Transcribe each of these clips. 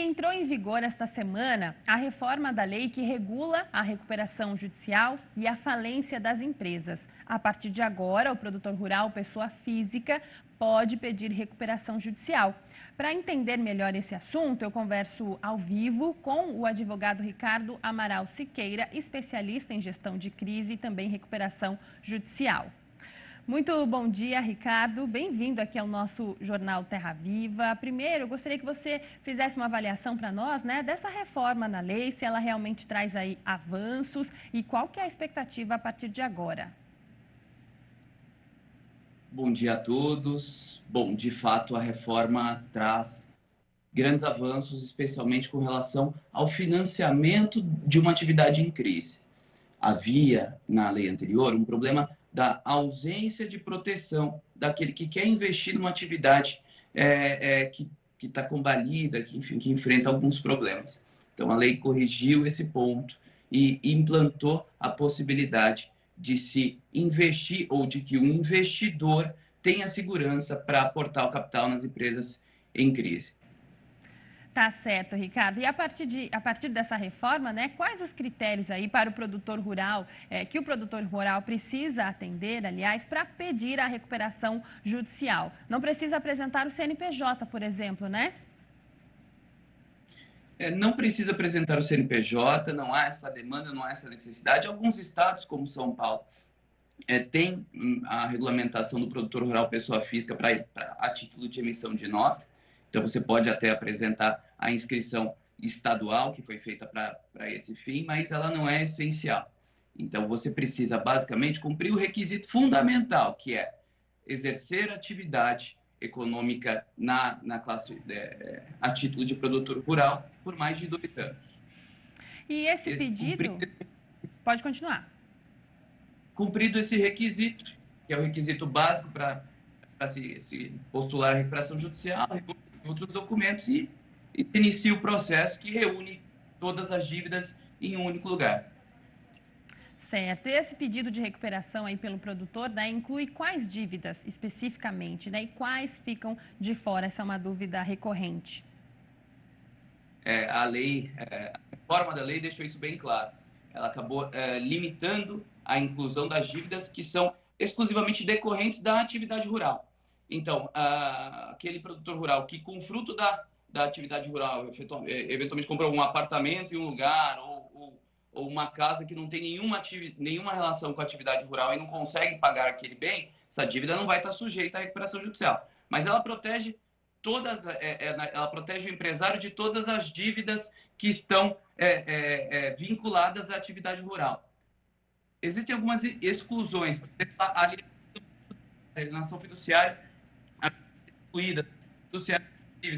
entrou em vigor esta semana a reforma da lei que regula a recuperação judicial e a falência das empresas. A partir de agora, o produtor rural, pessoa física, pode pedir recuperação judicial. Para entender melhor esse assunto, eu converso ao vivo com o advogado Ricardo Amaral Siqueira, especialista em gestão de crise e também recuperação judicial. Muito bom dia, Ricardo. Bem-vindo aqui ao nosso Jornal Terra Viva. Primeiro, eu gostaria que você fizesse uma avaliação para nós, dessa reforma na lei, se ela realmente traz aí avanços e qual que é a expectativa a partir de agora. Bom dia a todos. Bom, de fato, a reforma traz grandes avanços, especialmente com relação ao financiamento de uma atividade em crise. Havia, na lei anterior, um problema da ausência de proteção daquele que quer investir numa atividade que está combalida, que enfrenta alguns problemas. Então, a lei corrigiu esse ponto e implantou a possibilidade de se investir ou de que o investidor tenha segurança para aportar o capital nas empresas em crise. Tá certo, Ricardo. E a partir dessa reforma, quais os critérios aí para o produtor rural, que o produtor rural precisa atender, aliás, para pedir a recuperação judicial? Não precisa apresentar o CNPJ, por exemplo, né? Não precisa apresentar o CNPJ, não há essa demanda, não há essa necessidade. Alguns estados, como São Paulo, têm a regulamentação do produtor rural pessoa física a título de emissão de nota. Então, você pode até apresentar a inscrição estadual, que foi feita para esse fim, mas ela não é essencial. Então, você precisa, basicamente, cumprir o requisito fundamental, que é exercer atividade econômica na classe a título de produtor rural por mais de 2 anos. E esse pedido... Pode continuar. Cumprido esse requisito, que é o requisito básico para se postular a recuperação judicial, outros documentos e inicia o processo que reúne todas as dívidas em um único lugar. Certo. E esse pedido de recuperação aí pelo produtor, inclui quais dívidas especificamente, e quais ficam de fora? Essa é uma dúvida recorrente. A reforma da lei deixou isso bem claro. Ela acabou limitando a inclusão das dívidas que são exclusivamente decorrentes da atividade rural. Então, aquele produtor rural que, com fruto da atividade rural, eventualmente comprou um apartamento em um lugar ou uma casa que não tem nenhuma relação com a atividade rural e não consegue pagar aquele bem, essa dívida não vai estar sujeita à recuperação judicial. Mas ela protege ela protege o empresário de todas as dívidas que estão vinculadas à atividade rural. Existem algumas exclusões, por exemplo, a alienação fiduciária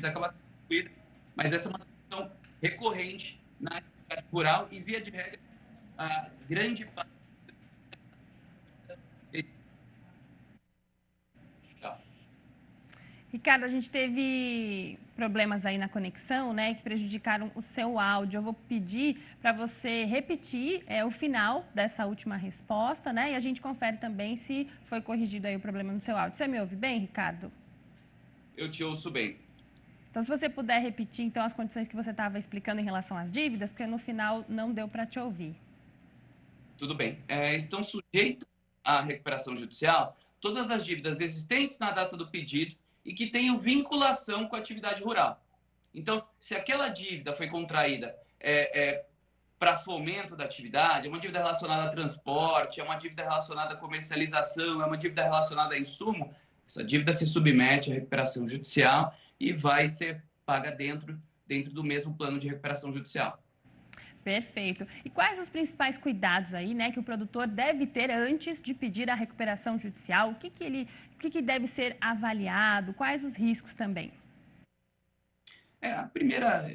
acaba sendo excluída, mas essa é uma situação recorrente na atividade rural e, via de regra, a grande parte... Ricardo, a gente teve problemas aí na conexão, que prejudicaram o seu áudio. Eu vou pedir para você repetir o final dessa última resposta, e a gente confere também se foi corrigido aí o problema no seu áudio. Você me ouve bem, Ricardo? Eu te ouço bem. Então, se você puder repetir, então, as condições que você estava explicando em relação às dívidas, porque no final não deu para te ouvir. Tudo bem. Estão sujeitas à recuperação judicial todas as dívidas existentes na data do pedido e que tenham vinculação com a atividade rural. Então, se aquela dívida foi contraída para fomento da atividade, é uma dívida relacionada a transporte, é uma dívida relacionada à comercialização, é uma dívida relacionada a insumo, essa dívida se submete à recuperação judicial e vai ser paga dentro do mesmo plano de recuperação judicial. Perfeito. E quais os principais cuidados aí, que o produtor deve ter antes de pedir a recuperação judicial? O que deve ser avaliado? Quais os riscos também?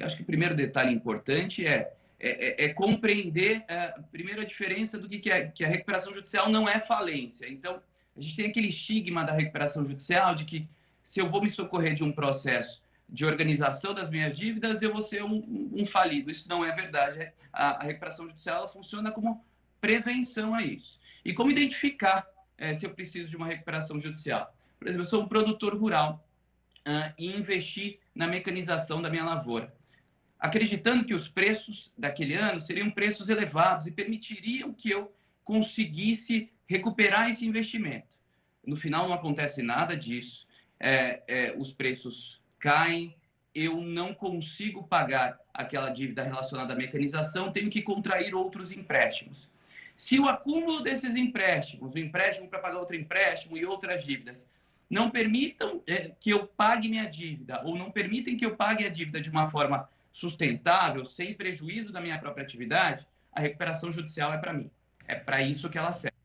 Acho que o primeiro detalhe importante é compreender primeiro a diferença do que a recuperação judicial não é falência. Então, a gente tem aquele estigma da recuperação judicial de que se eu vou me socorrer de um processo de organização das minhas dívidas, eu vou ser um falido. Isso não é verdade. A recuperação judicial ela funciona como prevenção a isso. E como identificar se eu preciso de uma recuperação judicial? Por exemplo, eu sou um produtor rural e investir na mecanização da minha lavoura. acreditando que os preços daquele ano seriam preços elevados e permitiriam que eu conseguisse recuperar esse investimento. No final, não acontece nada disso. Os preços caem, eu não consigo pagar aquela dívida relacionada à mecanização, tenho que contrair outros empréstimos. Se o acúmulo desses empréstimos, o empréstimo para pagar outro empréstimo e outras dívidas, não permitam que eu pague minha dívida, ou não permitem que eu pague a dívida de uma forma sustentável, sem prejuízo da minha própria atividade, a recuperação judicial é para mim. É para isso que ela serve.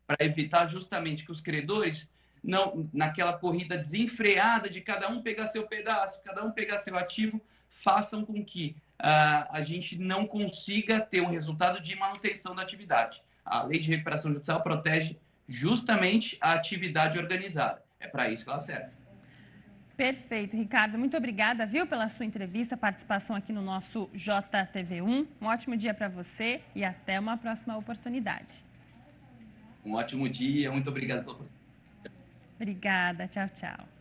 Para evitar justamente que os credores, não, naquela corrida desenfreada de cada um pegar seu pedaço, cada um pegar seu ativo, façam com que a gente não consiga ter um resultado de manutenção da atividade. A lei de recuperação judicial protege justamente a atividade organizada. É para isso que ela serve. Perfeito, Ricardo. Muito obrigada, viu, pela sua entrevista, participação aqui no nosso JTV1. Um ótimo dia para você e até uma próxima oportunidade. Um ótimo dia, muito obrigado pela oportunidade. Obrigada, tchau, tchau.